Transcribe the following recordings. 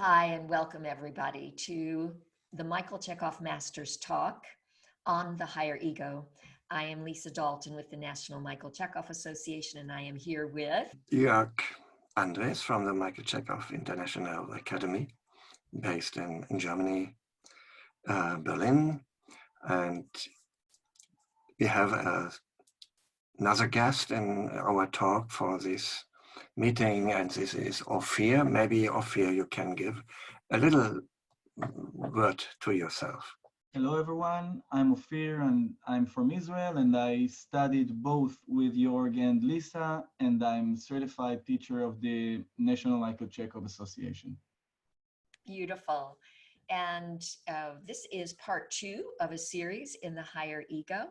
Hi, and welcome everybody to the Michael Chekhov Masters Talk on the Higher Ego. I am Lisa Dalton with the National Michael Chekhov Association, and I am here with Joerg Andress from the Michael Chekhov International Academy, based in Germany, Berlin. And we have another guest in our talk for this meeting, and this is Ofir. Maybe Ofir, you can give a little word to yourself. Hello everyone, I'm Ofir and I'm from Israel, and I studied both with Joerg and Lisa, and I'm certified teacher of the National Michael Chekhov Association. Beautiful. And this is part 2 of a series in the Higher Ego.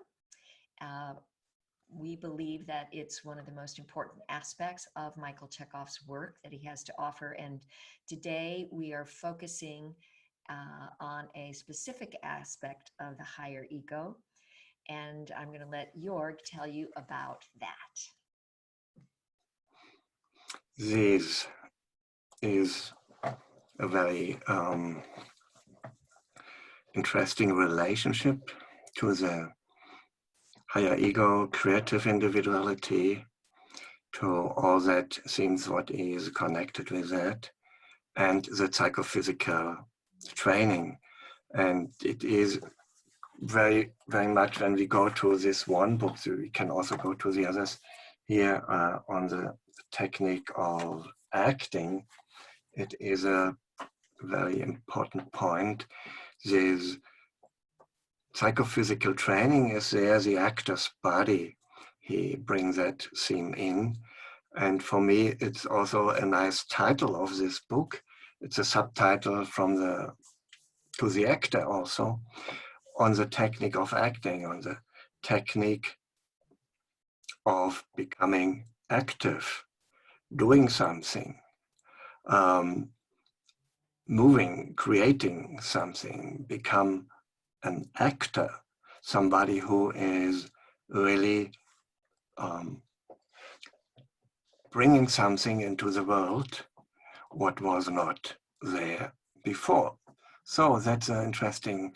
We believe that it's one of the most important aspects of Michael Chekhov's work that he has to offer. And today we are focusing on a specific aspect of the higher ego. And I'm going to let Joerg tell you about that. This is a very interesting relationship to the higher ego, creative individuality, to all that things what is connected with that, and the psychophysical training. And it is very, very much when we go to this one book, so we can also go to the others here on the technique of acting. It is a very important point. This psychophysical training is there, the actor's body. He brings that theme in. And for me, it's also a nice title of this book. It's a subtitle from to the actor also, on the technique of acting, on the technique of becoming active, doing something, moving, creating something, become an actor, somebody who is really bringing something into the world what was not there before. So that's an interesting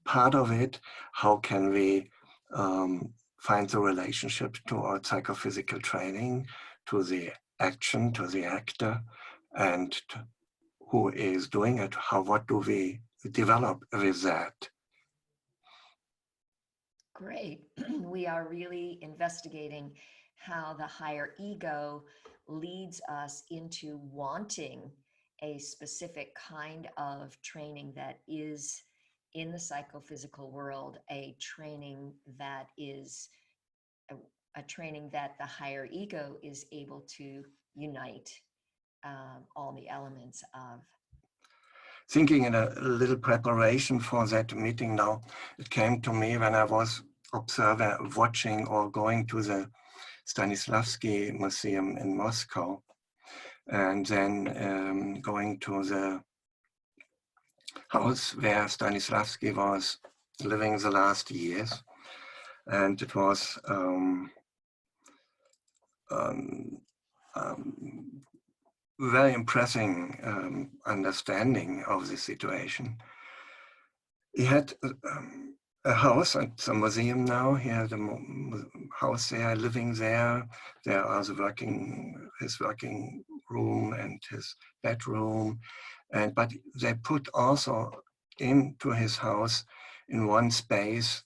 part of it. How can we find the relationship to our psychophysical training, to the action, to the actor, and who is doing it? What do we develop with that? Great. We are really investigating how the higher ego leads us into wanting a specific kind of training that is in the psychophysical world, a training that is a training that the higher ego is able to unite all the elements of. Thinking in a little preparation for that meeting now, it came to me when I was watching or going to the Stanislavski Museum in Moscow, and then going to the house where Stanislavski was living the last years. And it was very impressive understanding of the situation. He had a house at the museum now. He had a house there, living there. There are his working room and his bedroom. But they put also into his house in one space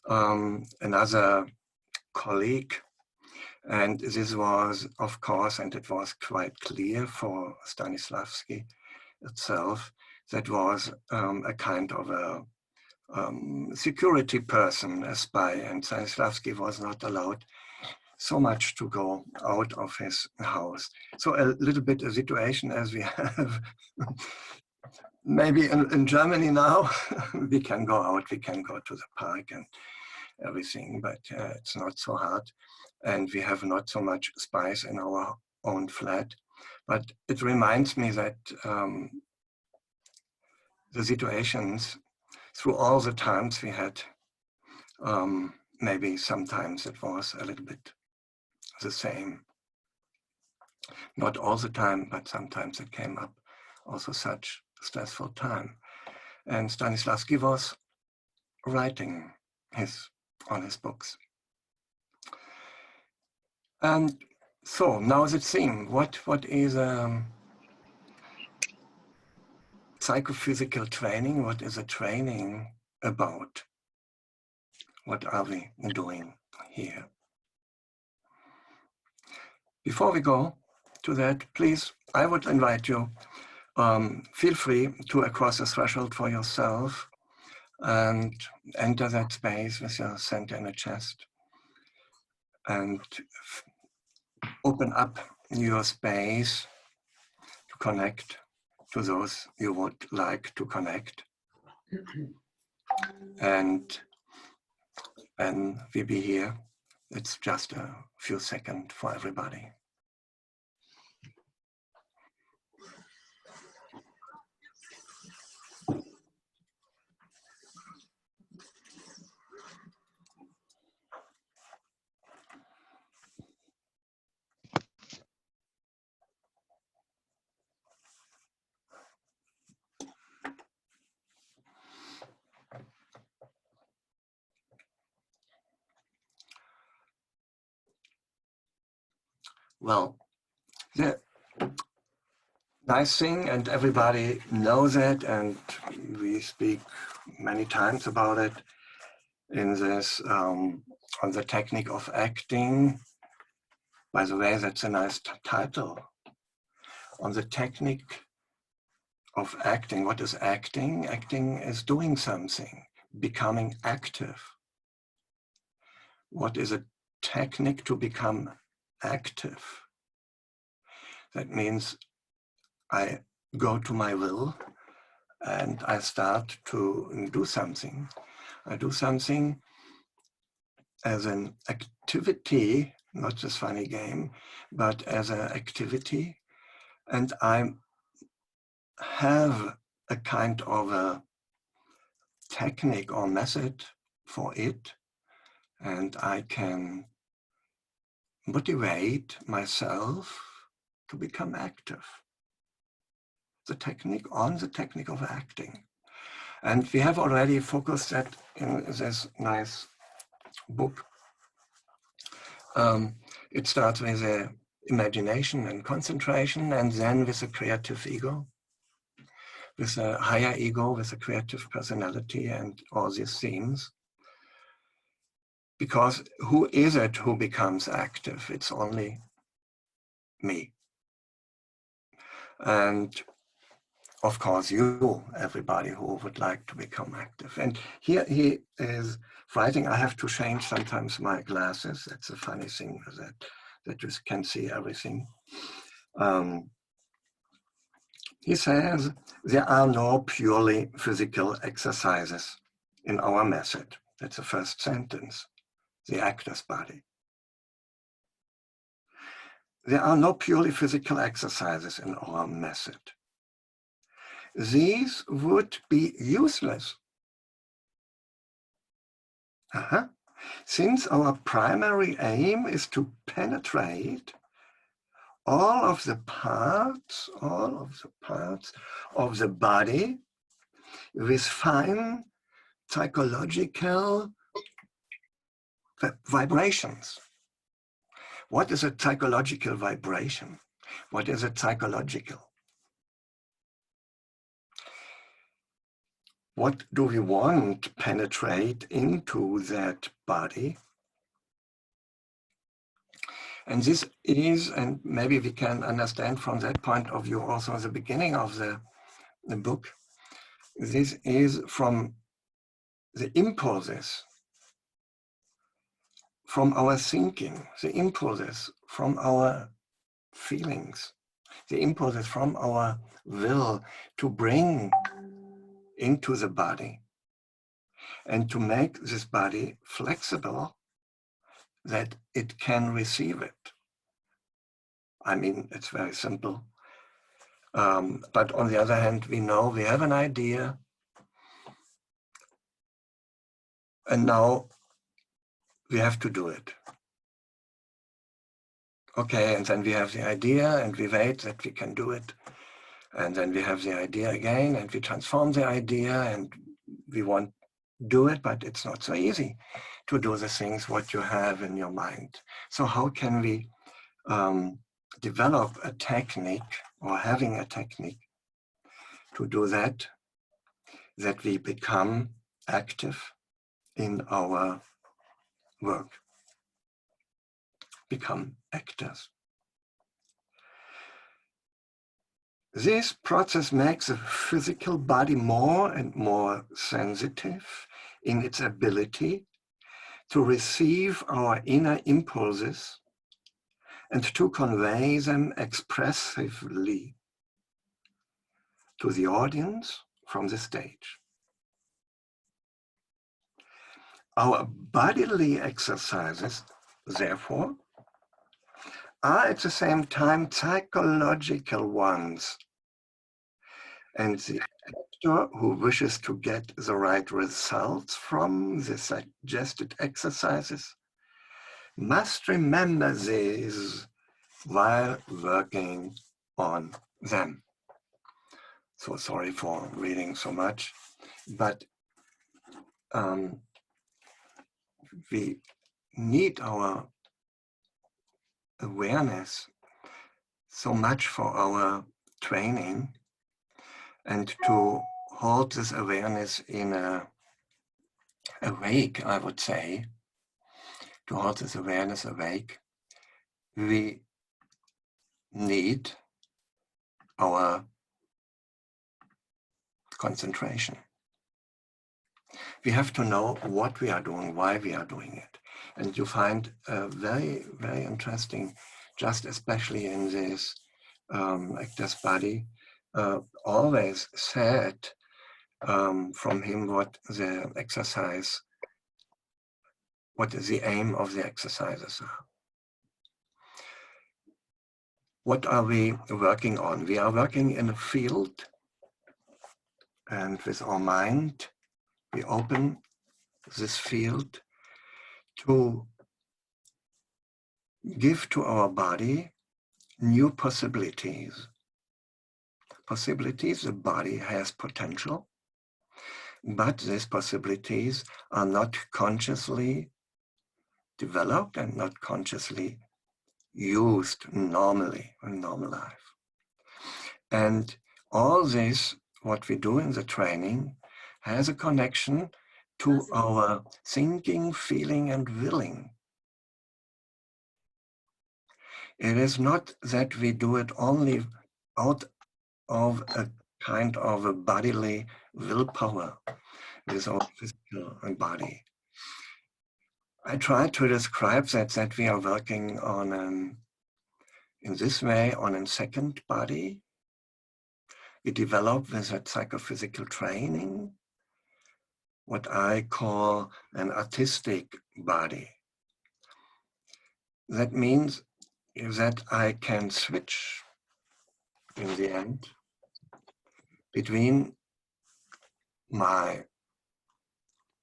another colleague. And this was, of course, and it was quite clear for Stanislavski itself, that was a kind of a security person, a spy, and Stanislavski was not allowed so much to go out of his house. So a little bit a situation as we have maybe in Germany now. We can go out, we can go to the park and everything, but it's not so hard. And we have not so much spice in our own flat. But it reminds me that the situations through all the times we had, maybe sometimes it was a little bit the same. Not all the time, but sometimes it came up also such stressful time. And Stanislavski was writing on his books. And so now the theme, what is psychophysical training? What is a training about? What are we doing here? Before we go to that, please, I would invite you, feel free to cross the threshold for yourself and enter that space with your center in the chest and open up your space to connect to those you would like to connect. And when we be here, it's just a few seconds for everybody. Well, the nice thing, and everybody knows it, and we speak many times about it in this, on the technique of acting. By the way, that's a nice title. On the technique of acting. What is acting? Acting is doing something, becoming active. What is a technique to become active? That means I go to my will and I start to do something. I do something as an activity, not just funny game, but as an activity. And I have a kind of a technique or method for it. And I can motivate myself to become active. The technique of acting. And we have already focused that in this nice book. It starts with the imagination and concentration, and then with a creative ego, with a higher ego, with a creative personality, and all these themes. Because who is it who becomes active? It's only me. And of course, you, everybody who would like to become active. And here he is writing. I have to change sometimes my glasses. That's a funny thing with that you can see everything. He says, there are no purely physical exercises in our method. That's the first sentence, the actor's body. There are no purely physical exercises in our method. These would be useless. Since our primary aim is to penetrate all of the parts of the body with fine psychological vibrations. What is a psychological vibration? What is a psychological? What do we want to penetrate into that body? And this is, and maybe we can understand from that point of view also the beginning of the book, this is from the impulses from our thinking, the impulses from our feelings, the impulses from our will to bring into the body and to make this body flexible that it can receive it. I mean, it's very simple. But on the other hand, we know we have an idea, and now we have to do it. Okay, and then we have the idea and we wait that we can do it. And then we have the idea again, and we transform the idea, and we want to do it, but it's not so easy to do the things what you have in your mind. So how can we develop a technique, or having a technique to do that we become active in our work, become actors. This process makes the physical body more and more sensitive in its ability to receive our inner impulses and to convey them expressively to the audience from the stage. Our bodily exercises, therefore, are at the same time psychological ones, and the actor who wishes to get the right results from the suggested exercises must remember this while working on them. So sorry for reading so much, but we need our awareness so much for our training, and to hold this awareness in awake, I would say, to hold this awareness awake, we need our concentration. We have to know what we are doing, why we are doing it. And you find very, very interesting, just especially in this actor's body, always said from him what the exercise, what is the aim of the exercises are. What are we working on? We are working in a field, and with our mind, we open this field to give to our body new possibilities. Possibilities, the body has potential, but these possibilities are not consciously developed and not consciously used normally in normal life. And all this, what we do in the training, has a connection to our thinking, feeling, and willing. It is not that we do it only out of a kind of a bodily willpower with our physical body. I try to describe that we are working on in this way on a second body. We develop with a psychophysical training what I call an artistic body. That means that I can switch in the end between my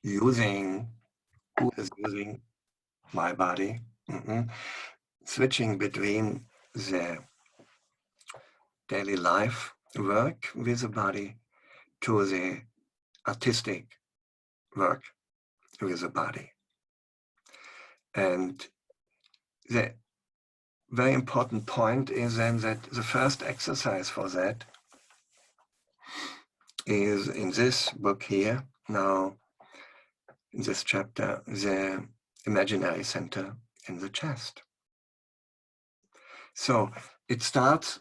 using, who is using my body, switching between the daily life work with the body to the artistic work with the body. And the very important point is then that the first exercise for that is in this book here, now in this chapter, the imaginary center in the chest. So it starts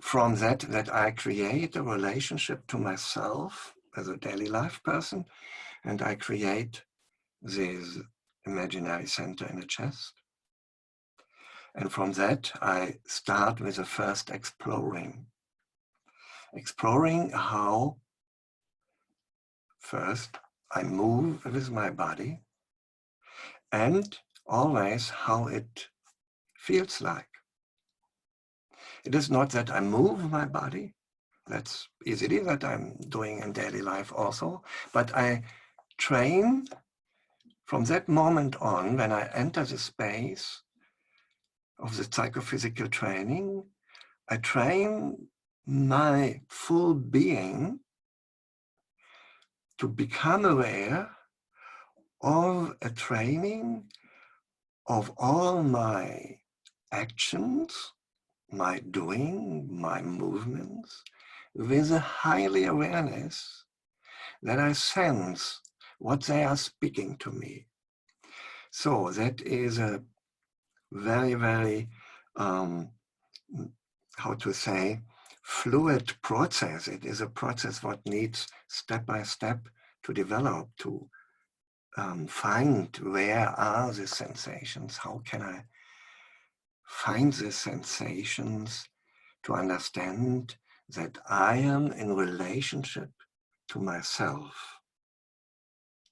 from that I create a relationship to myself as a daily life person, and I create this imaginary center in the chest. And from that, I start with the first exploring how first I move with my body, and always how it feels like. It is not that I move my body, that's easily that I'm doing in daily life also, but I train from that moment on, when I enter the space of the psychophysical training, I train my full being to become aware of a training of all my actions, my doing, my movements, with a highly awareness that I sense what they are speaking to me. So that is a very, very, how to say, fluid process. It is a process what needs step by step to develop, to find where are the sensations, how can I find the sensations to understand that I am in relationship to myself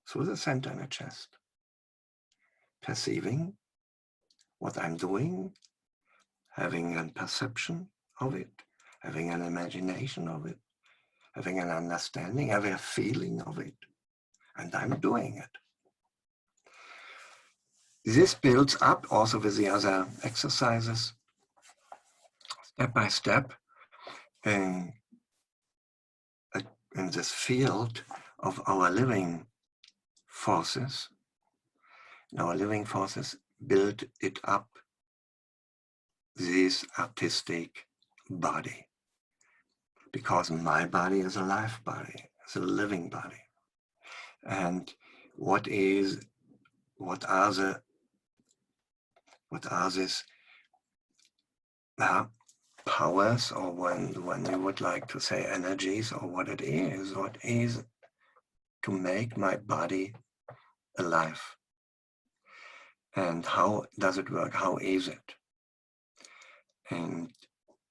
through the center in the chest, perceiving what I'm doing, having a perception of it, having an imagination of it, having an understanding, having a feeling of it, and I'm doing it. This builds up also with the other exercises, step by step, in this field of our living forces. Our living forces build it up, this artistic body, because my body is a life body, it's a living body. And what are these powers, or when you would like to say energies, or what is to make my body alive? And how does it work? How is it? And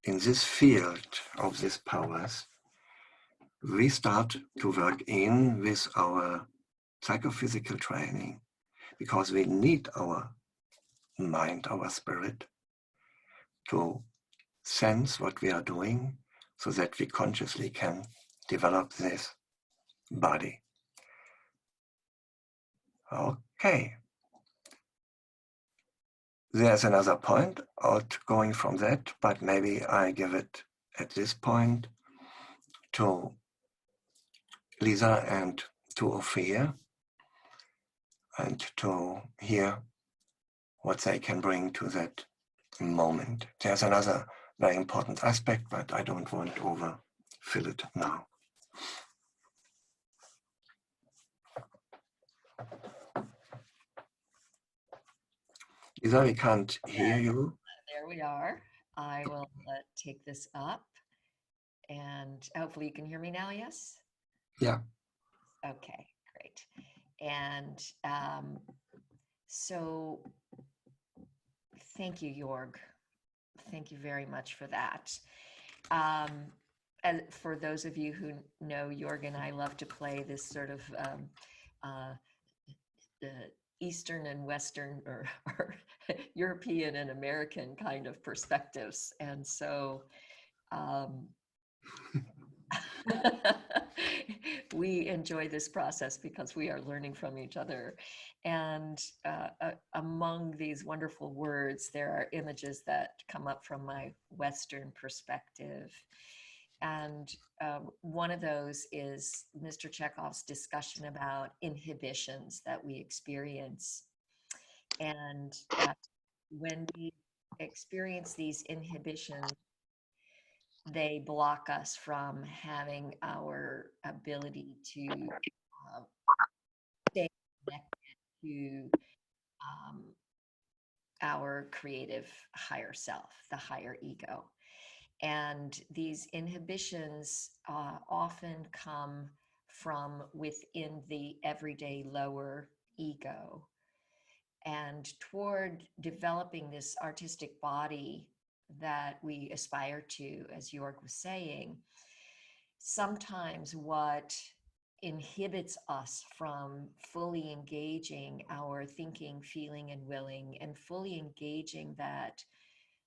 in this field of these powers, we start to work in with our psychophysical training, because we need our mind, our spirit, to sense what we are doing so that we consciously can develop this body. Okay. There's another point outgoing from that, but maybe I give it at this point to Lisa and to Ofir, and to hear what they can bring to that moment. There's another very important aspect, but I don't want to overfill it now. Lisa, we can't hear you. There we are. I will take this up, and hopefully you can hear me now, yes? Yeah. Okay, great. And so thank you, Joerg. Thank you very much for that. And for those of you who know, Joerg and I love to play this sort of Eastern and Western, or European and American kind of perspectives. And so we enjoy this process because we are learning from each other. And among these wonderful words, there are images that come up from my Western perspective. And one of those is Mr. Chekhov's discussion about inhibitions that we experience. And when we experience these inhibitions, they block us from having our ability to stay connected to our creative higher self, the higher ego. And these inhibitions often come from within the everyday lower ego. And toward developing this artistic body that we aspire to, as Joerg was saying, sometimes what inhibits us from fully engaging our thinking, feeling, and willing, and fully engaging that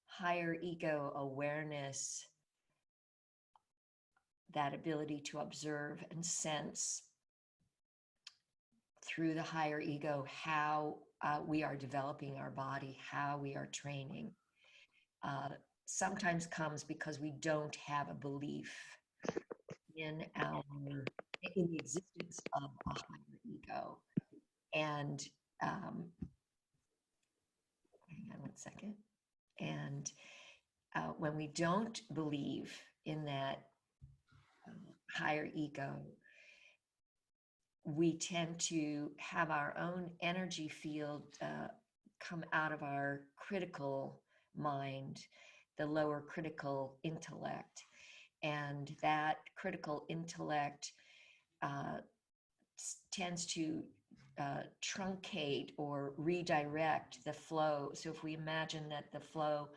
higher ego awareness, that ability to observe and sense through the higher ego how we are developing our body, how we are training. sometimes comes because we don't have a belief in in the existence of a higher ego. And hang on one second. And when we don't believe in that higher ego, we tend to have our own energy field come out of our critical mind, the lower critical intellect. And that critical intellect tends to truncate or redirect the flow. So if we imagine that the flow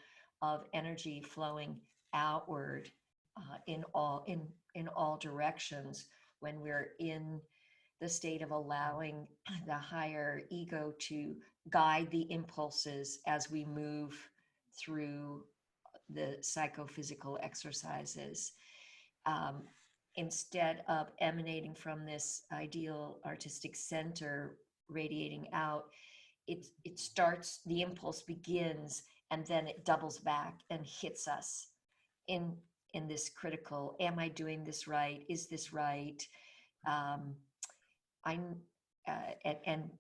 of energy flowing outward in all directions, when we're in the state of allowing the higher ego to guide the impulses as we move through the psychophysical exercises, instead of emanating from this ideal artistic center radiating out, it starts, the impulse begins, and then it doubles back and hits us in this critical, am I doing this right? Is this right? And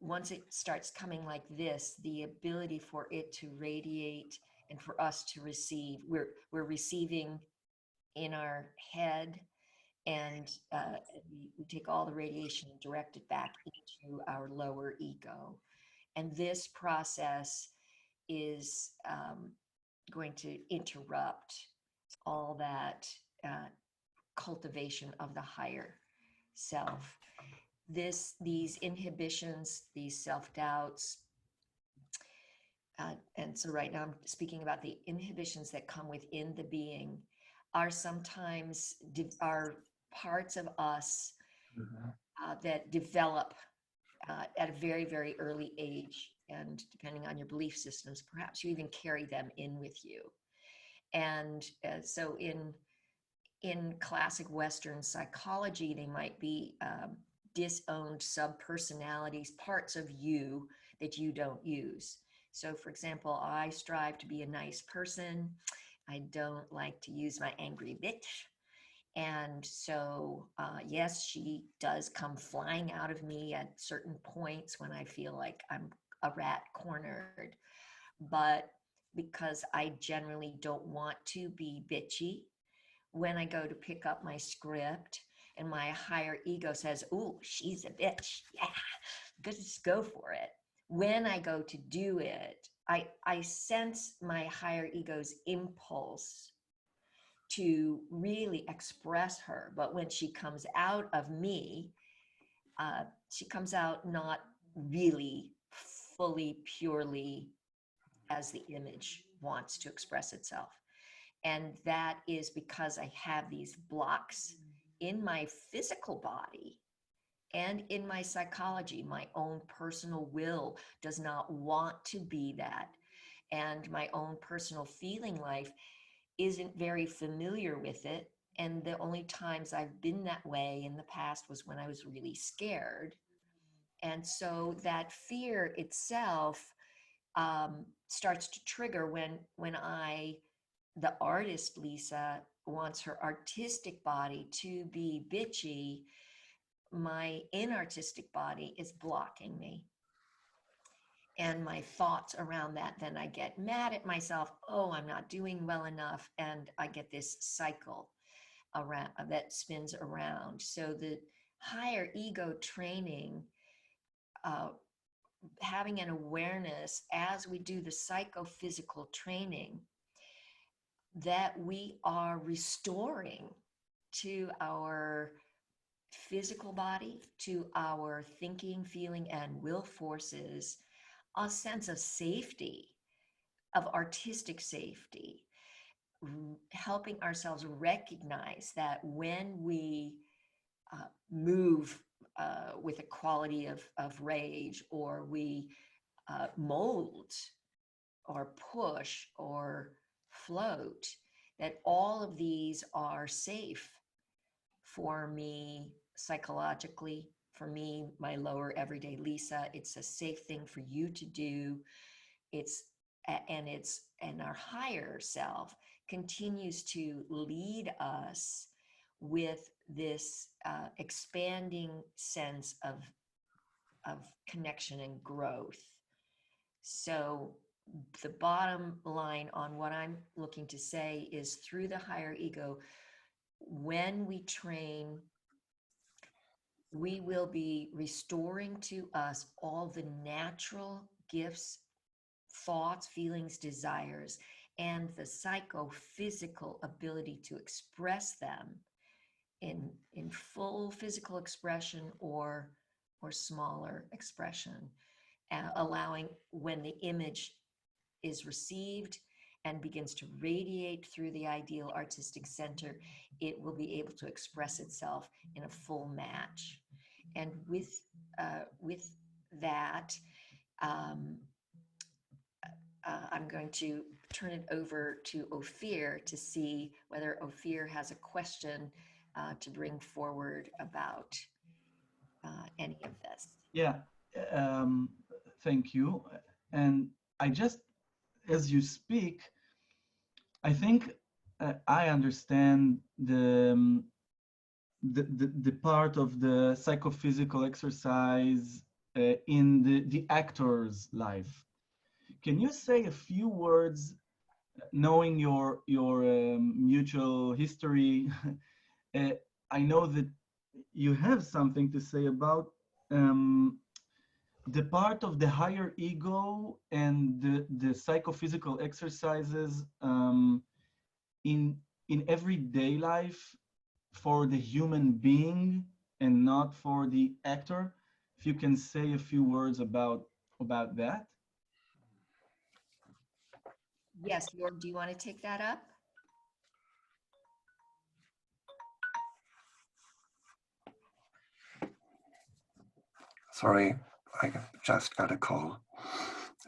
once it starts coming like this, the ability for it to radiate and for us to receive, we're receiving in our head, and we take all the radiation and direct it back into our lower ego. And this process is going to interrupt all that cultivation of the higher self. These inhibitions, these self-doubts, and so right now I'm speaking about the inhibitions that come within the being, are sometimes are parts of us that develop at a very, very early age. And depending on your belief systems, perhaps you even carry them in with you. And so in classic Western psychology, they might be disowned subpersonalities, parts of you that you don't use. So for example, I strive to be a nice person. I don't like to use my angry bitch. And so, yes, she does come flying out of me at certain points when I feel like I'm a rat cornered. But because I generally don't want to be bitchy, when I go to pick up my script and my higher ego says, "Ooh, she's a bitch. Yeah, just go for it." When I go to do it, I sense my higher ego's impulse to really express her. But when she comes out of me, she comes out not really fully, purely as the image wants to express itself. And that is because I have these blocks in my physical body and in my psychology. My own personal will does not want to be that. And my own personal feeling life isn't very familiar with it. And the only times I've been that way in the past was when I was really scared. And so that fear itself starts to trigger when the artist Lisa wants her artistic body to be bitchy. My inartistic body is blocking me. And my thoughts around that, then I get mad at myself. Oh, I'm not doing well enough. And I get this cycle around that spins around. So the higher ego training, having an awareness as we do the psychophysical training, that we are restoring to our physical body, to our thinking, feeling, and will forces, a sense of safety, of artistic safety, helping ourselves recognize that when we move with a quality of rage, or we mold or push or float, that all of these are safe for me psychologically. For me, my lower everyday Lisa, it's a safe thing for you to do. And our higher self continues to lead us with this expanding sense of connection and growth. So the bottom line on what I'm looking to say is, through the higher ego, when we train, we will be restoring to us all the natural gifts, thoughts, feelings, desires, and the psychophysical ability to express them in full physical expression or smaller expression, allowing, when the image is received and begins to radiate through the ideal artistic center, it will be able to express itself in a full match. And with that, I'm going to turn it over to Ofir to see whether Ofir has a question to bring forward about any of this. Yeah, thank you. And I just, as you speak, I think I understand the part of the psychophysical exercise in the actor's life. Can you say a few words, knowing your mutual history? I know that you have something to say about the part of the higher ego and the psychophysical exercises in everyday life for the human being and not for the actor. If you can say a few words about that. Yes, Joerg, do you want to take that up? Sorry, I just got a call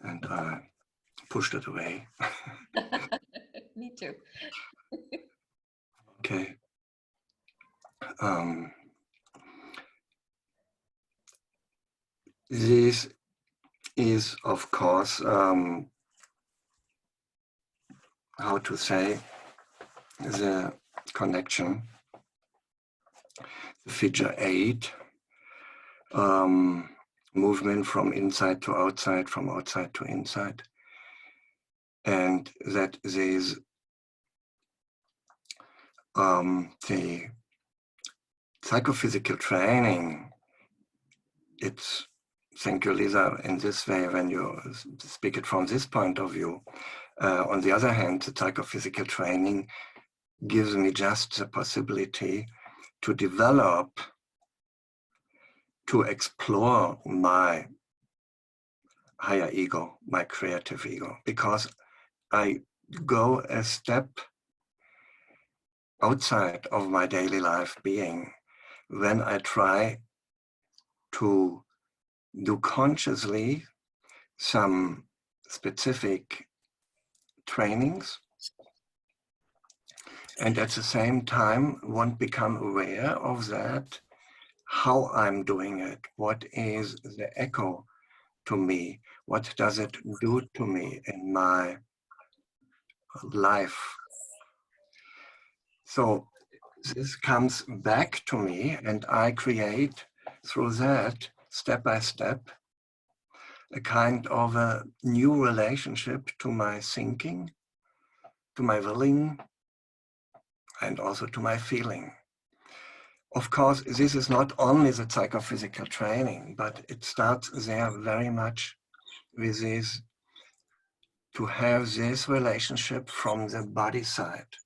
and I pushed it away. Me too. Okay. This is, of course, how to say, the connection, figure 8, movement from inside to outside, from outside to inside, and that these the psychophysical training, it's, thank you, Lisa, in this way, when you speak it from this point of view. On the other hand, the psychophysical training gives me just the possibility to develop, to explore my higher ego, my creative ego, because I go a step outside of my daily life being when I try to do consciously some specific trainings, and at the same time won't become aware of that, how I'm doing it, what is the echo to me, what does it do to me in my life. So this comes back to me, and I create through that, step by step, a kind of a new relationship to my thinking, to my willing, and also to my feeling. Of course, this is not only the psychophysical training, but it starts there very much with this, to have this relationship from the body side,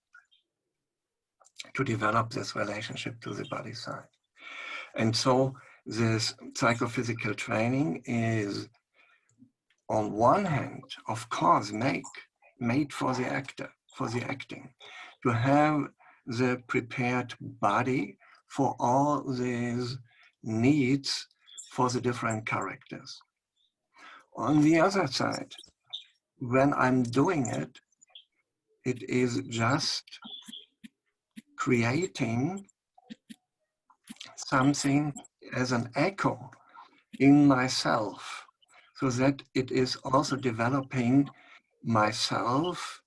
to develop this relationship to the body side. And so this psychophysical training is, on one hand, of course, made for the actor, for the acting, to have the prepared body for all these needs for the different characters. On the other side, when I'm doing it, it is just creating something as an echo in myself, so that it is also developing myself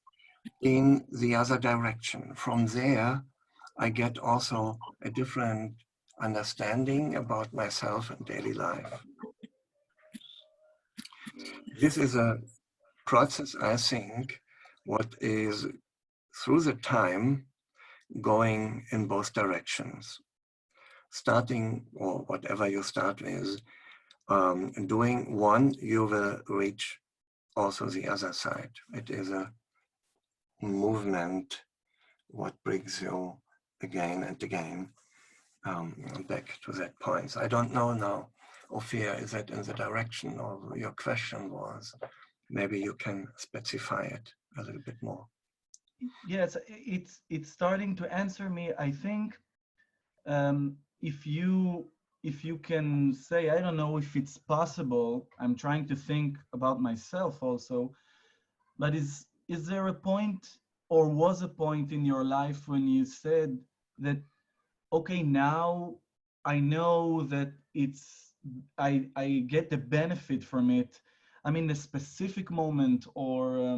in the other direction. From there, I get also a different understanding about myself and daily life. This is a process, I think, what is through the time going in both directions. Starting, or whatever you start with, doing one, you will reach also the other side. It is a movement what brings you again and again back to that point. I don't know now, Ofir, is that in the direction of your question was? Maybe you can specify it a little bit more. Yes, it's starting to answer me. I think if you can say, I don't know if it's possible. I'm trying to think about myself also, but is there a point, or was a point in your life when you said that, okay, now I know that I get the benefit from it? I mean, a specific moment, or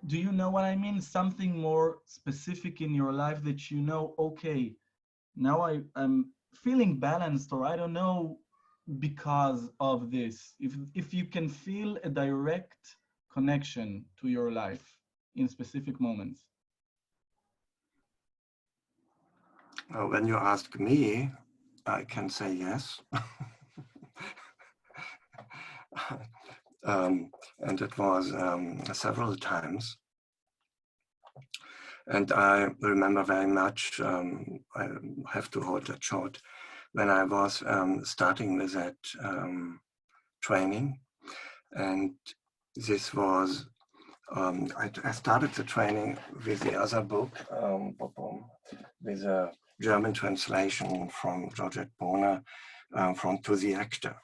do you know what I mean? Something more specific in your life that you know, okay, now I'm feeling balanced, or I don't know, because of this. If you can feel a direct connection to your life in specific moments. When you ask me, I can say yes. And it was several times. And I remember very much, I have to hold that short, when I was starting with that training. And this was, I started the training with the other book, with a German translation from Joerg Andress, from To the Actor.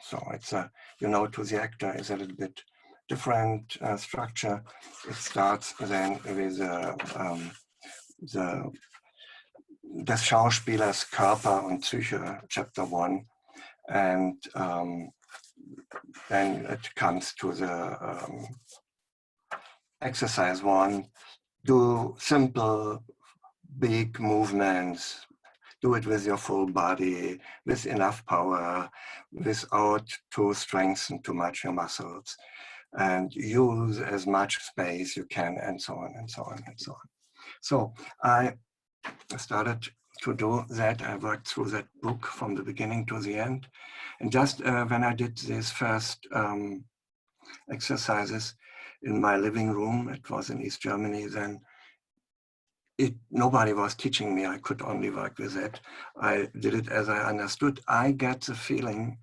So it's a, To the Actor is a little bit different structure. It starts then with des Schauspielers Körper und Psyche, chapter 1, and then it comes to the exercise 1. Do simple, big movements. Do it with your full body, with enough power, without to strengthen too much your muscles, and use as much space you can, and so on and so on and so on. So I started to do that. I worked through that book from the beginning to the end. And just when I did these first exercises in my living room, it was in East Germany then, nobody was teaching me. I could only work with it. I did it as I understood. I get the feeling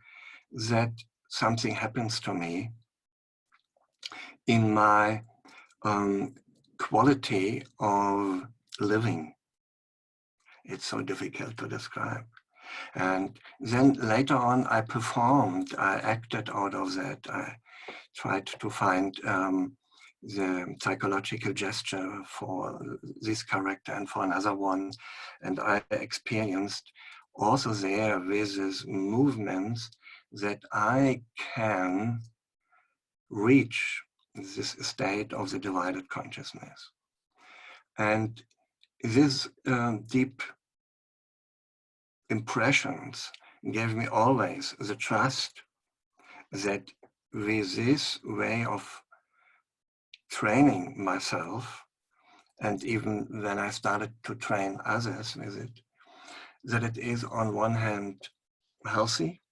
that something happens to me in my quality of living. It's so difficult to describe. And then later on, I performed, I acted out of that. I tried to find the psychological gesture for this character and for another one. And I experienced also there with these movements that I can reach this state of the divided consciousness. And these deep impressions gave me always the trust that with this way of training myself, and even when I started to train others with it, that it is on one hand healthy,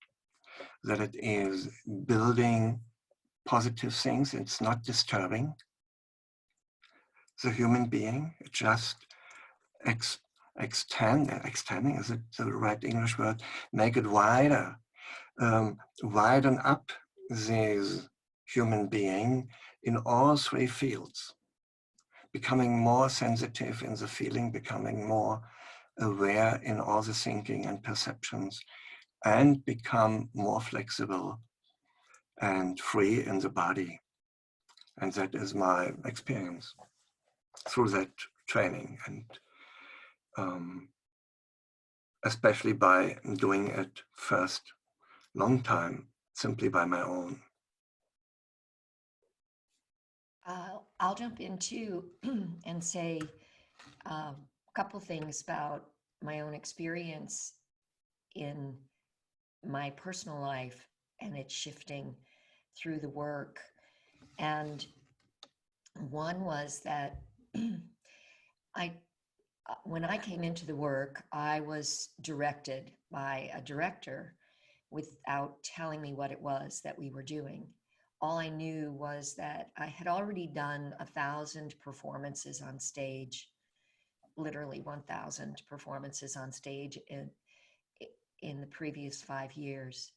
that it is building positive things, it's not disturbing the human being, it just extending, is it the right English word? Make it wider, widen up this human being in all three fields, becoming more sensitive in the feeling, becoming more aware in all the thinking and perceptions, and become more flexible and free in the body. And that is my experience through that training, and especially by doing it first long time simply by my own. I'll jump in too and say a couple things about my own experience in my personal life and its shifting through the work. And one was that when I came into the work, I was directed by a director without telling me what it was that we were doing. All I knew was that I had already done 1,000 performances on stage, literally 1,000 performances on stage in the previous 5 years.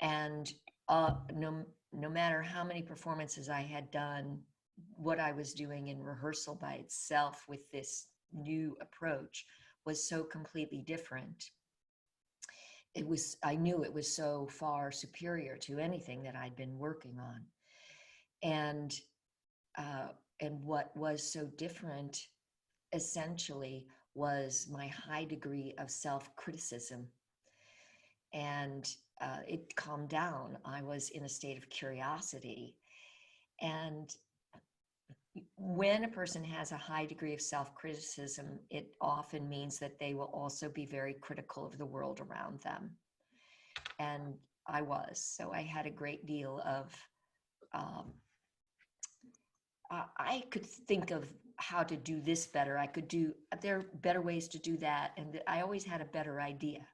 And no matter how many performances I had done, what I was doing in rehearsal by itself with this new approach was so completely different. I knew it was so far superior to anything that I'd been working on. And what was so different essentially was my high degree of self-criticism. And it calmed down. I was in a state of curiosity. And when a person has a high degree of self-criticism, it often means that they will also be very critical of the world around them. And I was. So I had a great deal of, I could think of how to do this better. There are better ways to do that. And I always had a better idea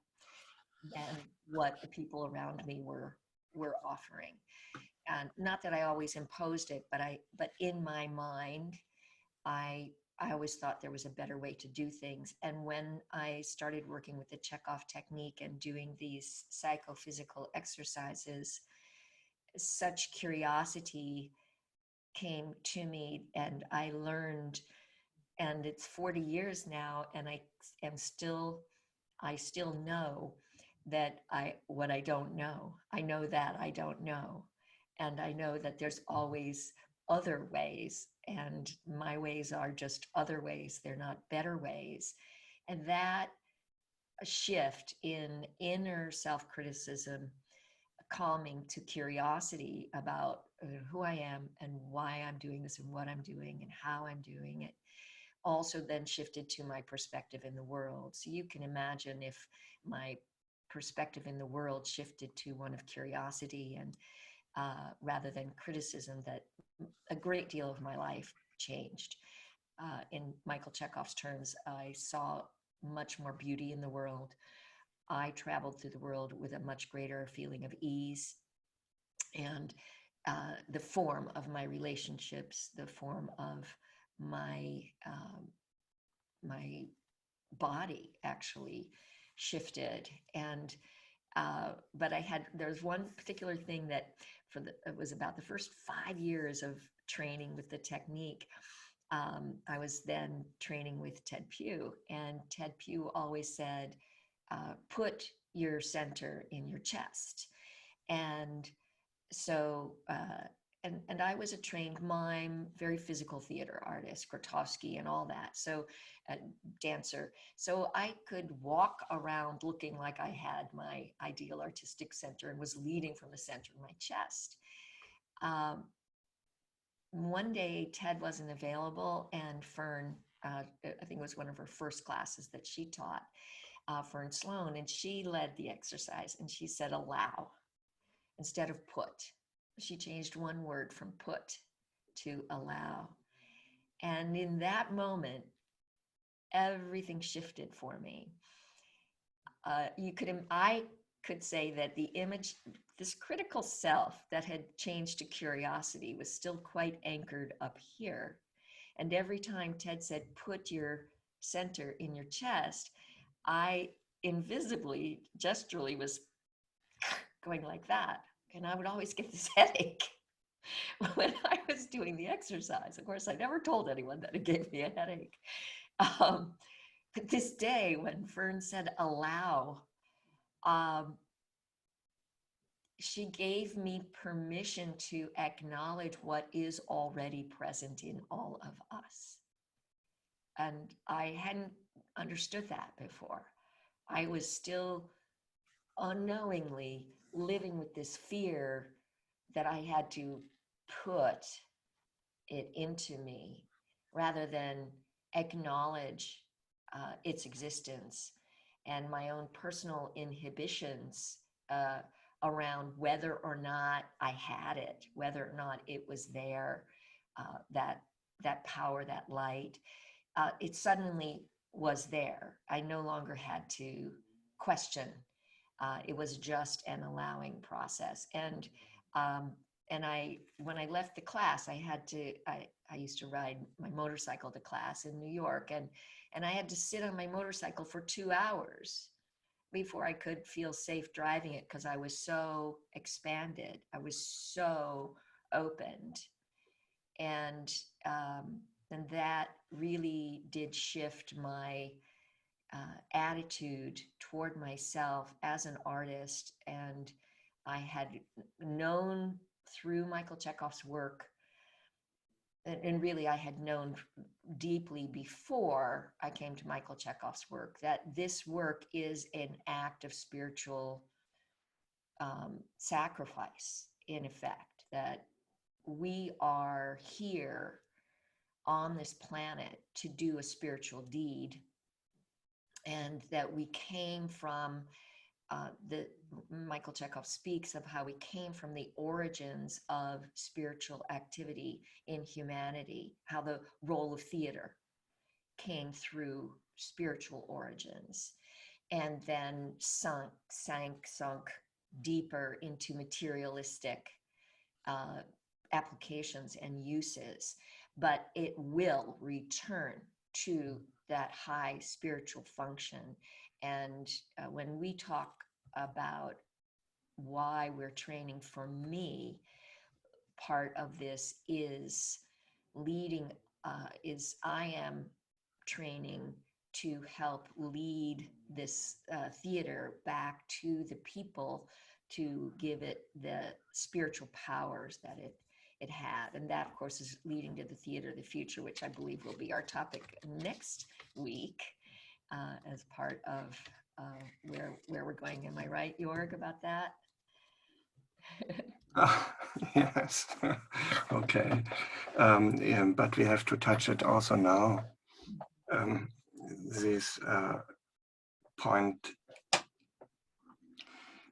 than what the people around me were offering. And not that I always imposed it, but in my mind, I always thought there was a better way to do things. And when I started working with the Chekhov technique and doing these psychophysical exercises, such curiosity came to me, and I learned, and it's 40 years now, and I still know that what I don't know. I know that I don't know. And I know that there's always other ways, and my ways are just other ways. They're not better ways. And that shift in inner self-criticism, calming to curiosity about who I am and why I'm doing this and what I'm doing and how I'm doing it, also then shifted to my perspective in the world. So you can imagine if my perspective in the world shifted to one of curiosity and rather than criticism, that a great deal of my life changed. In Michael Chekhov's terms, I saw much more beauty in the world. I traveled through the world with a much greater feeling of ease, and the form of my relationships, the form of my my body actually shifted. And but there's one particular thing that it was about the first 5 years of training with the technique. I was then training with Ted Pugh, and Ted Pugh always said, put your center in your chest. And so, and I was a trained mime, very physical theater artist, Grotowski and all that. So, dancer. So I could walk around looking like I had my ideal artistic center and was leading from the center of my chest. One day, Ted wasn't available, and Fern, I think it was one of her first classes that she taught, Fern Sloan, and she led the exercise, and she said allow instead of put. She changed one word from put to allow. And in that moment, everything shifted for me. I could say that the image, this critical self that had changed to curiosity, was still quite anchored up here. And every time Ted said, put your center in your chest, I invisibly, gesturally was going like that. And I would always get this headache when I was doing the exercise. Of course, I never told anyone that it gave me a headache. But this day, when Fern said allow, she gave me permission to acknowledge what is already present in all of us. And I hadn't understood that before. I was still unknowingly living with this fear that I had to put it into me rather than acknowledge its existence and my own personal inhibitions around whether or not I had it, whether or not it was there, that power, that light. It suddenly was there. I no longer had to question. It was just an allowing process. And when I left the class, I used to ride my motorcycle to class in New York, and I had to sit on my motorcycle for 2 hours before I could feel safe driving it, because I was so expanded. I was so opened. And that really did shift my attitude toward myself as an artist. And I had known through Michael Chekhov's work, and really I had known deeply before I came to Michael Chekhov's work, that this work is an act of spiritual sacrifice, in effect, that we are here on this planet to do a spiritual deed, and that we came from Michael Chekhov speaks of how we came from the origins of spiritual activity in humanity, how the role of theater came through spiritual origins, and then sunk deeper into materialistic applications and uses. But it will return to that high spiritual function. And when we talk about why we're training, for me, part of this is I am training to help lead this theater back to the people, to give it the spiritual powers that it had. And that, of course, is leading to the theater of the future, which I believe will be our topic next week as part of where we're going. Am I right, Joerg, about that? Yes. Okay. Yeah, but we have to touch it also now. This point,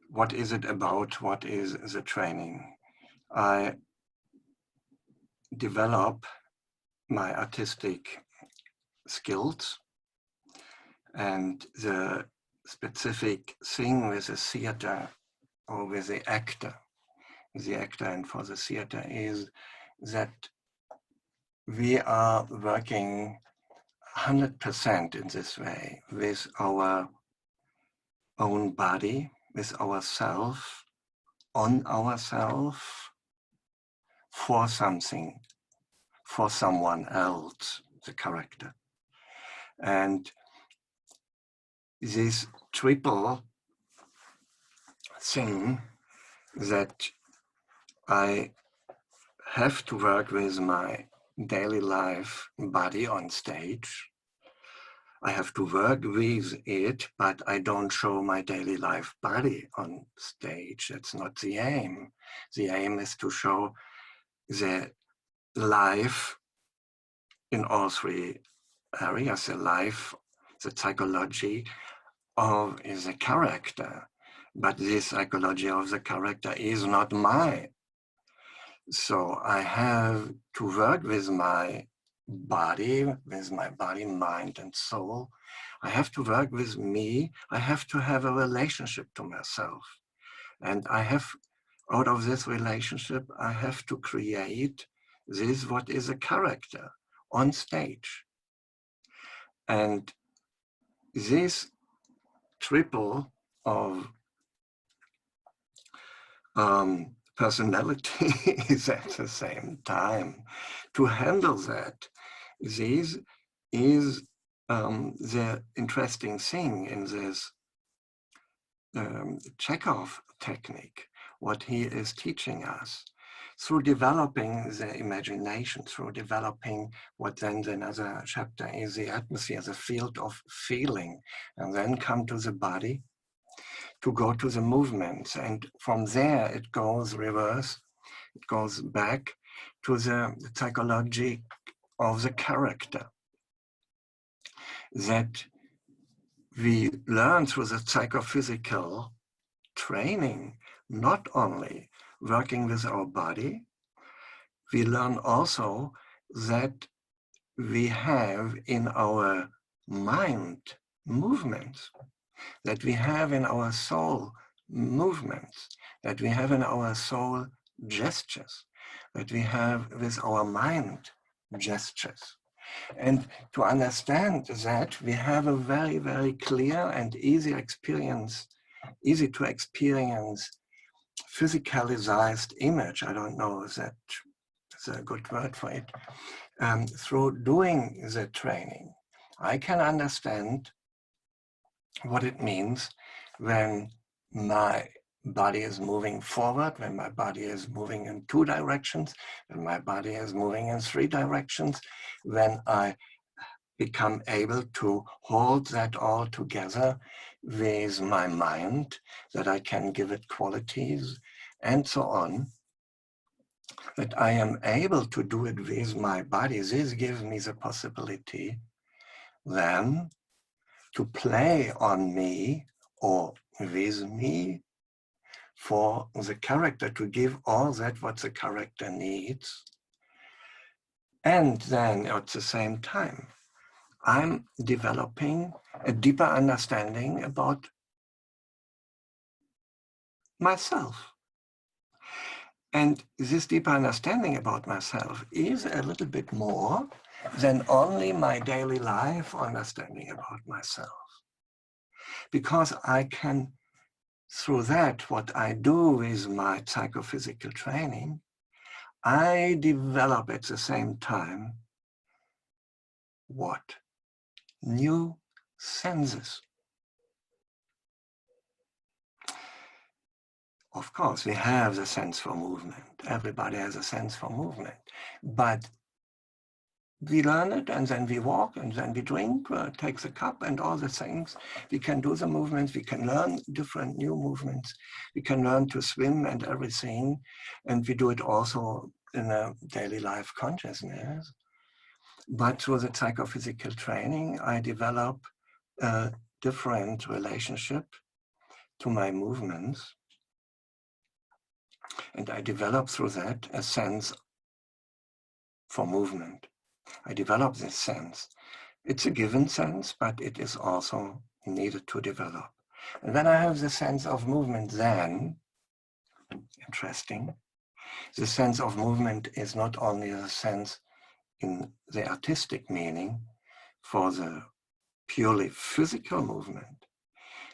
what is it about? What is the training? I develop my artistic skills, and the specific thing with the theater or with the actor and for the theater is that we are working 100% in this way with our own body, with ourself, on ourself, for something, for someone else, the character. And this triple thing that I have to work with my daily life body on stage. I have to work with it, but I don't show my daily life body on stage. That's not the aim. The aim is to show the life in all three areas, the life, the psychology of the character. But this psychology of the character is not mine. So I have to work with my body, mind and soul. I have to work with me. I have to have a relationship to myself. And I have, out of this relationship, I have to create this, what is a character on stage. And this triple of personality is at the same time. To handle that, this is the interesting thing in this Chekhov technique, what he is teaching us. Through developing the imagination, through developing what then another chapter is the atmosphere, the field of feeling, and then come to the body, to go to the movements. And from there, it goes reverse, it goes back to the psychology of the character that we learn through the psychophysical training, not only working with our body, we learn also that we have in our mind movements, that we have in our soul movements, that we have in our soul gestures, that we have with our mind gestures. And to understand that, we have a very, very clear and easy to experience physicalized image. I don't know if that's a good word for it. Through doing the training, I can understand what it means when my body is moving forward, when my body is moving in 2 directions, when my body is moving in 3 directions, when I become able to hold that all together with my mind, that I can give it qualities and so on, that I am able to do it with my body. This gives me the possibility then to play on me or with me for the character, to give all that what the character needs. And then at the same time, I'm developing a deeper understanding about myself. And this deeper understanding about myself is a little bit more than only my daily life understanding about myself. Because I can, through that, what I do with my psychophysical training, I develop at the same time what? New senses. Of course, we have the sense for movement. Everybody has a sense for movement. But we learn it, and then we walk, and then we drink, take the cup, and all the things. We can do the movements. We can learn different new movements. We can learn to swim and everything. And we do it also in a daily life consciousness. But through the psychophysical training, I develop a different relationship to my movements. And I develop through that a sense for movement. I develop this sense. It's a given sense, but it is also needed to develop. And when I have the sense of movement, then, interesting, the sense of movement is not only a sense in the artistic meaning for the purely physical movement.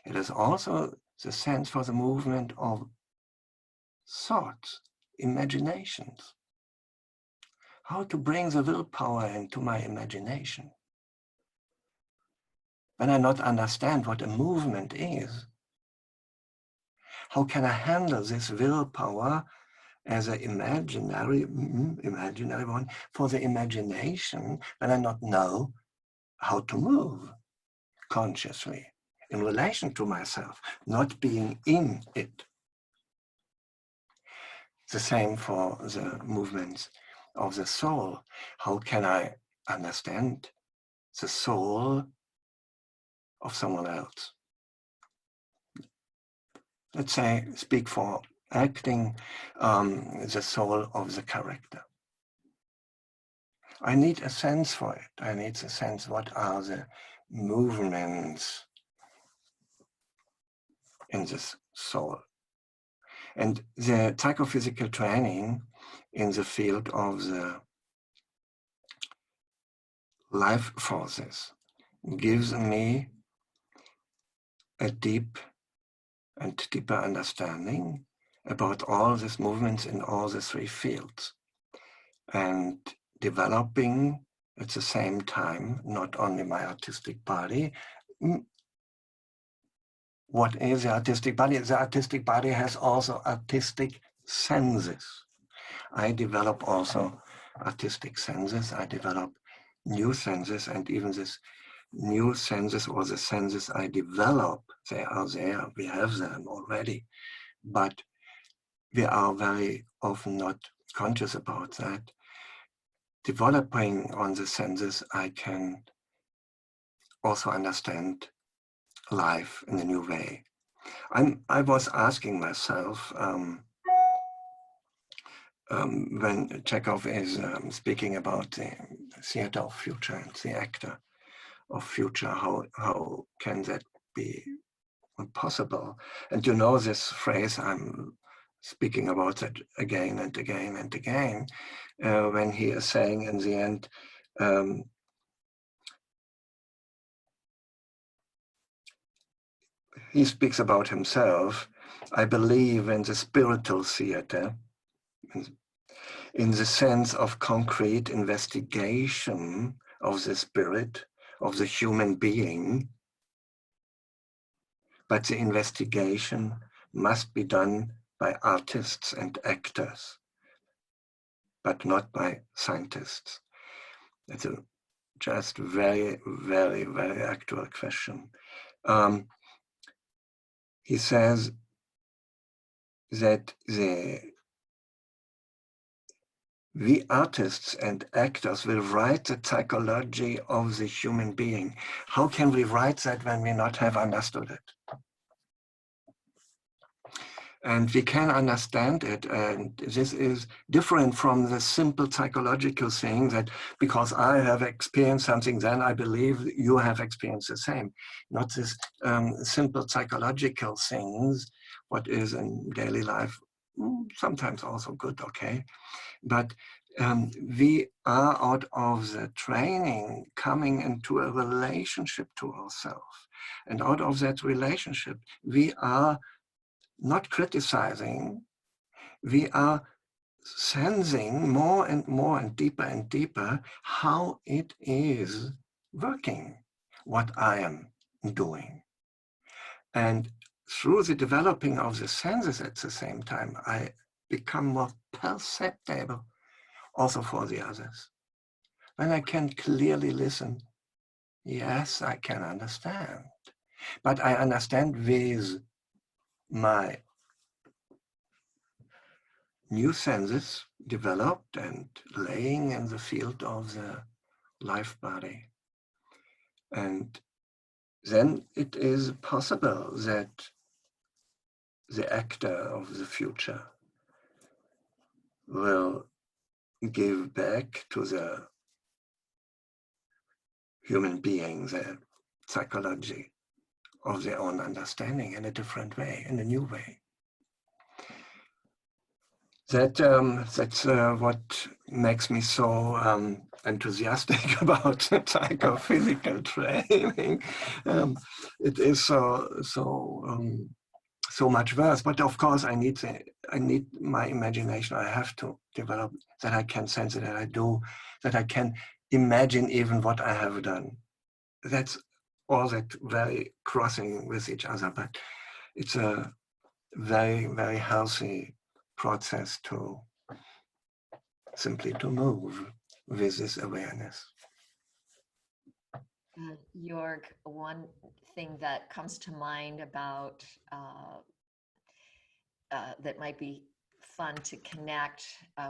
It is also the sense for the movement of thoughts, imaginations. How to bring the willpower into my imagination. When I not understand what a movement is, how can I handle this willpower as an imaginary one for the imagination when I not know how to move consciously in relation to myself, not being in it. The same for the movements of the soul. How can I understand the soul of someone else? Let's say, speak for acting, the soul of the character. I need a sense for it. I need a sense, what are the movements in this soul? And the psychophysical training in the field of the life forces gives me a deep and deeper understanding about all these movements in all the 3 fields, and developing at the same time not only my artistic body. What is the artistic body? The artistic body has also artistic senses. I develop also artistic senses. I develop new senses, and even this new senses, or the senses I develop, they are there. We have them already, but we are very often not conscious about that, developing on the senses, I can also understand life in a new way. I was asking myself, when Chekhov is speaking about the theater of future and the actor of future, how can that be possible? And you know this phrase, I'm speaking about that again and again and again, when he is saying in the end, he speaks about himself, I believe in the spiritual theater, in the sense of concrete investigation of the spirit, of the human being. But the investigation must be done by artists and actors, but not by scientists. It's a just very, very, very actual question. He says that we artists and actors will write the psychology of the human being. How can we write that when we not have understood it? And we can understand it, and this is different from the simple psychological thing that because I have experienced something, then I believe you have experienced the same. Not this simple psychological things, what is in daily life, sometimes also good, okay? But we are out of the training coming into a relationship to ourselves. And out of that relationship, we are not criticizing, we are sensing more and more and deeper how it is working, what I am doing. And through the developing of the senses at the same time, I become more perceptible also for the others. When I can clearly listen, yes, I can understand, but I understand with my new senses developed and laying in the field of the life body. And then it is possible that the actor of the future will give back to the human being the psychology of their own understanding in a different way, in a new way. That's what makes me so enthusiastic about psychophysical training. It is so much worse, but of course I need my imagination. I have to develop that I can sense it, that I do, that I can imagine even what I have done. That's all that very crossing with each other, but it's a very, very healthy process to simply to move with this awareness. Joerg, one thing that comes to mind about that might be fun to connect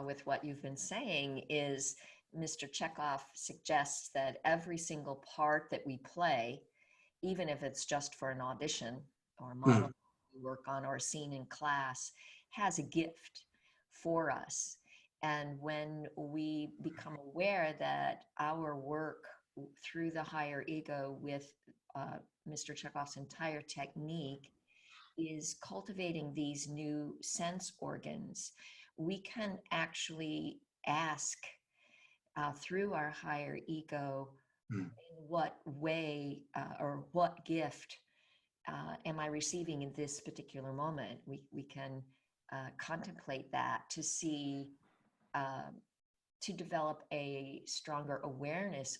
with what you've been saying is Mr. Chekhov suggests that every single part that we play, even if it's just for an audition or a monologue we work on or a scene in class, has a gift for us. And when we become aware that our work through the higher ego with Mr. Chekhov's entire technique is cultivating these new sense organs, we can actually ask through our higher ego, in what way or what gift am I receiving in this particular moment? We can contemplate that to see, to develop a stronger awareness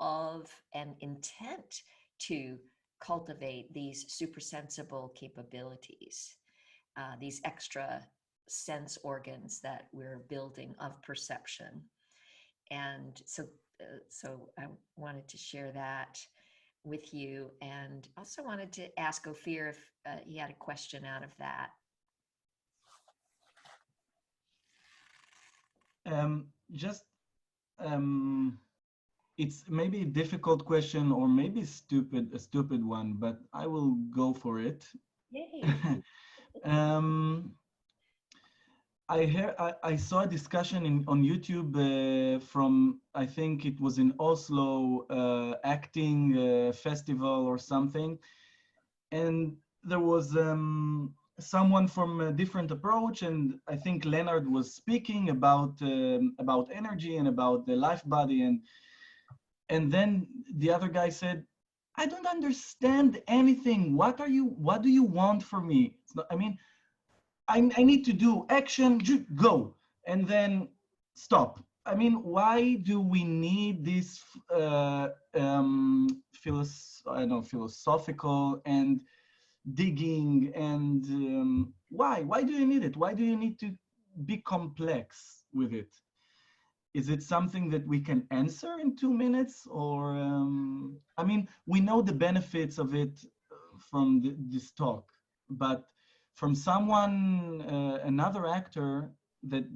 of an intent to cultivate these supersensible capabilities, these extra sense organs that we're building of perception. And so I wanted to share that with you, and also wanted to ask Ofir if he had a question out of that. Just it's maybe a difficult question or maybe a stupid one, but I will go for it. Yay. I saw a discussion on YouTube from, I think it was in Oslo, acting festival or something. And there was someone from a different approach. And I think Leonard was speaking about energy and about the life body. And then the other guy said, I don't understand anything. What do you want from me? It's not, I mean, I need to do action, go, and then stop. I mean, why do we need this philosophical and digging and why? Why do you need it? Why do you need to be complex with it? Is it something that we can answer in 2 minutes? Or, I mean, we know the benefits of it from this talk, but from someone, another actor that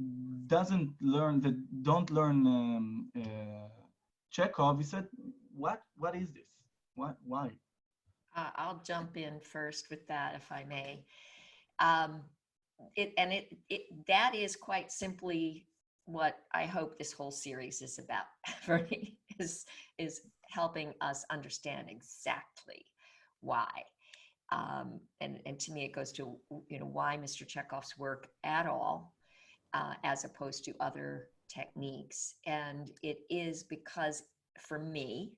don't learn Chekhov, he said, what is this? Why? I'll jump in first with that, if I may. That is quite simply what I hope this whole series is about for me, is helping us understand exactly why. And to me, it goes to, why Mr. Chekhov's work at all, as opposed to other techniques. And it is because, for me,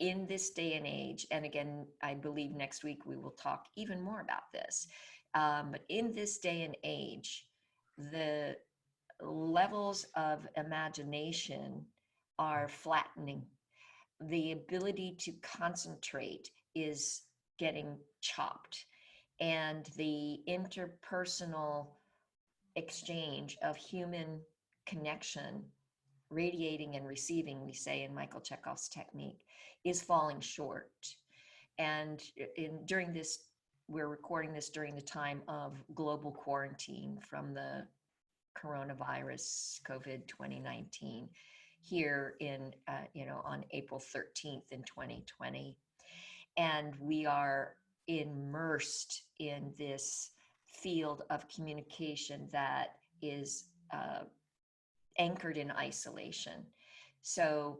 in this day and age, and again, I believe next week we will talk even more about this, but in this day and age, the levels of imagination are flattening. The ability to concentrate is getting chopped, and the interpersonal exchange of human connection, radiating and receiving, we say in Michael Chekhov's technique, is falling short. And during this, we're recording this during the time of global quarantine from the coronavirus, COVID 2019, here in, on April 13th in 2020. And we are immersed in this field of communication that is anchored in isolation. So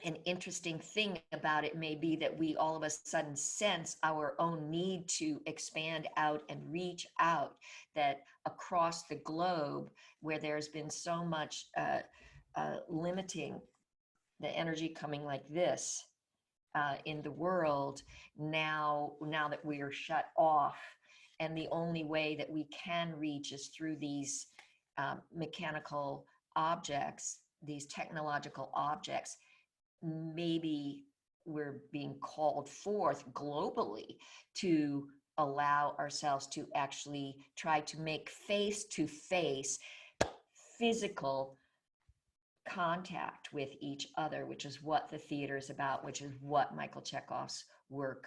an interesting thing about it may be that we all of a sudden sense our own need to expand out and reach out, that across the globe, where there's been so much limiting the energy coming like this in the world, now that we are shut off, and the only way that we can reach is through these mechanical objects, these technological objects, maybe we're being called forth globally to allow ourselves to actually try to make face-to-face physical contact with each other, which is what the theater is about, which is what Michael Chekhov's work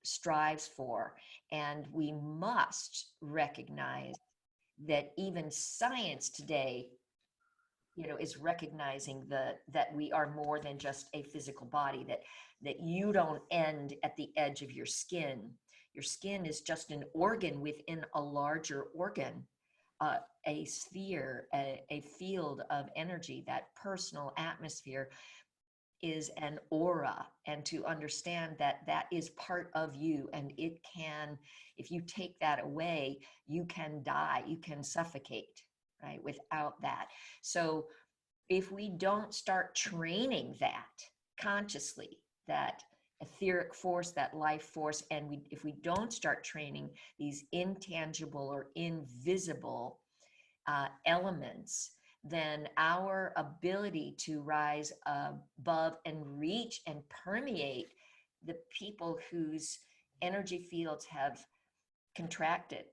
strives for. And we must recognize that even science today, is recognizing that we are more than just a physical body, that you don't end at the edge of your skin. Your skin is just an organ within a larger organ, a sphere, a field of energy. That personal atmosphere is an aura, and to understand that that is part of you, and it can, if you take that away, you can die, you can suffocate, right, without that. So if we don't start training that consciously, that etheric force, that life force, and if we don't start training these intangible or invisible elements, then our ability to rise above and reach and permeate the people whose energy fields have contracted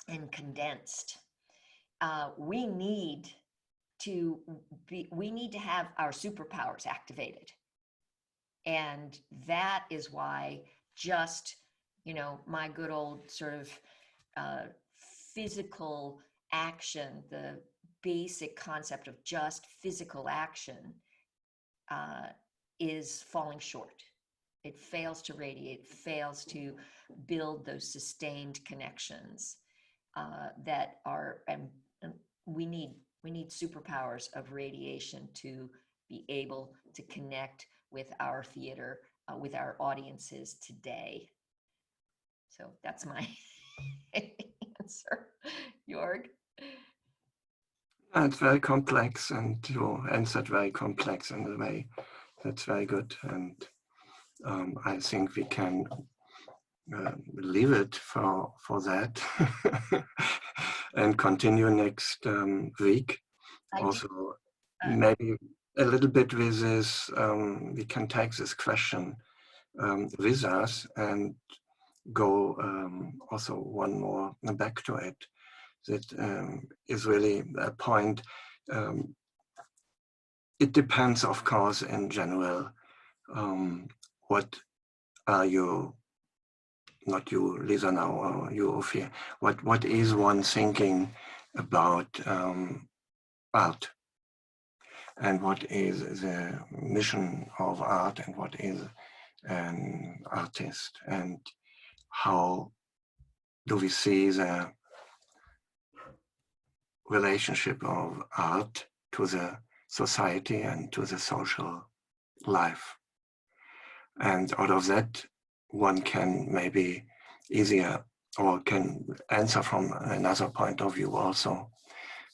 and condensed, we need to have our superpowers activated. And that is why just, my good old sort of physical action, the basic concept of just physical action is falling short. It fails to radiate, fails to build those sustained connections that are, and we need superpowers of radiation to be able to connect with our theater, with our audiences today. So that's my answer. Joerg? It's very complex, and you answered very complex in a way that's very good. And I think we can leave it for that and continue next week. Also, maybe a little bit with this, we can take this question with us and go also one more back to it. That is really a point. It depends, of course, in general. What are you, not you, Lisa, now, or you, Ofir, what is one thinking about art? And what is the mission of art, and what is an artist? And how do we see the relationship of art to the society and to the social life? And out of that, one can maybe easier, or can answer from another point of view also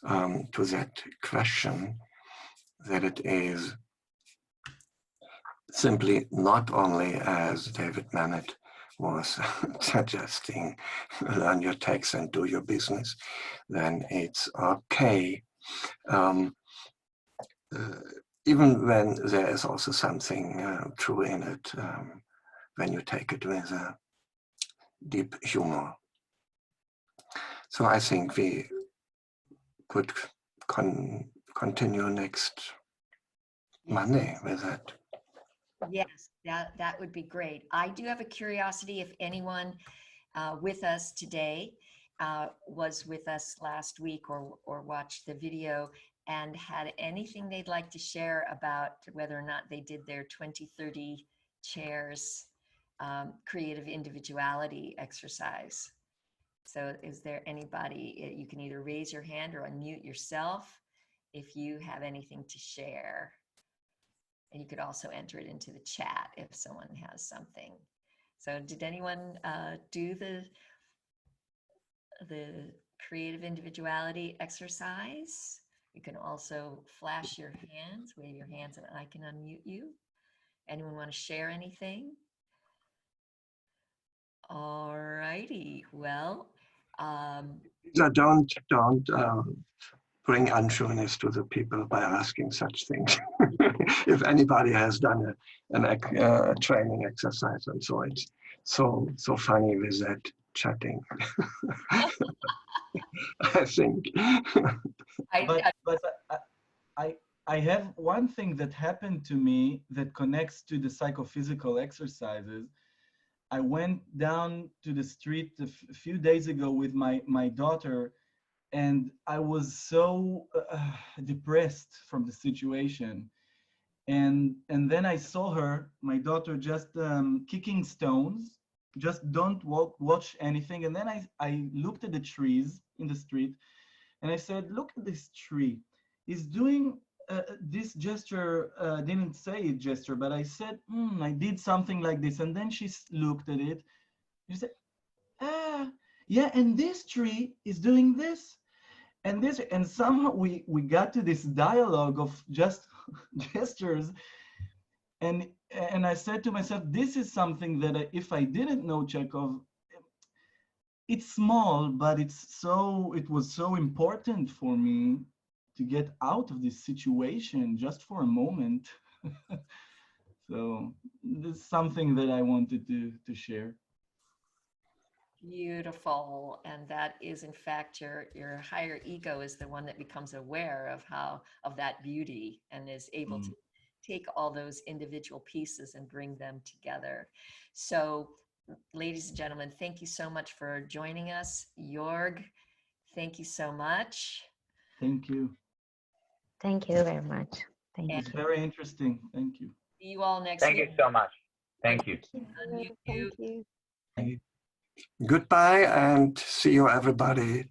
to that question, that it is simply not only, as David Mamet was suggesting, learn your text and do your business, then it's okay. Even when there is also something true in it, when you take it with a deep humor. So I think we could continue next Monday with that. Yes, that would be great. I do have a curiosity if anyone with us today was with us last week or watched the video and had anything they'd like to share about whether or not they did their 2030 chairs creative individuality exercise. So is there anybody, you can either raise your hand or unmute yourself if you have anything to share. And you could also enter it into the chat if someone has something. So did anyone do the creative individuality exercise? You can also flash your hands, wave your hands, and I can unmute you. Anyone want to share anything? All righty. Well, don't bring unsureness to the people by asking such things. If anybody has done a training exercise, and so it's so funny with that chatting. I think. I have one thing that happened to me that connects to the psychophysical exercises. I went down to the street a few days ago with my daughter, and I was so depressed from the situation. And then I saw her, my daughter, just kicking stones, just don't watch anything. And then I looked at the trees in the street, and I said, look at this tree. He's doing this gesture, didn't say it gesture, but I said, I did something like this. And then she looked at it. She said, yeah, and this tree is doing this. And this, and somehow we got to this dialogue of just gestures. And I said to myself, this is something that if I didn't know Chekhov, it's small, but it was so important for me to get out of this situation just for a moment. So this is something that I wanted to share. Beautiful. And that is, in fact, your higher ego is the one that becomes aware of that beauty and is able to take all those individual pieces and bring them together. So, ladies and gentlemen, thank you so much for joining us. Joerg, thank you so much. Thank you. Thank you very much. Thank It's you. very interesting. Thank you. See you all next Thank week. you so much. Thank you. Unmute Thank you. you. Goodbye and see you everybody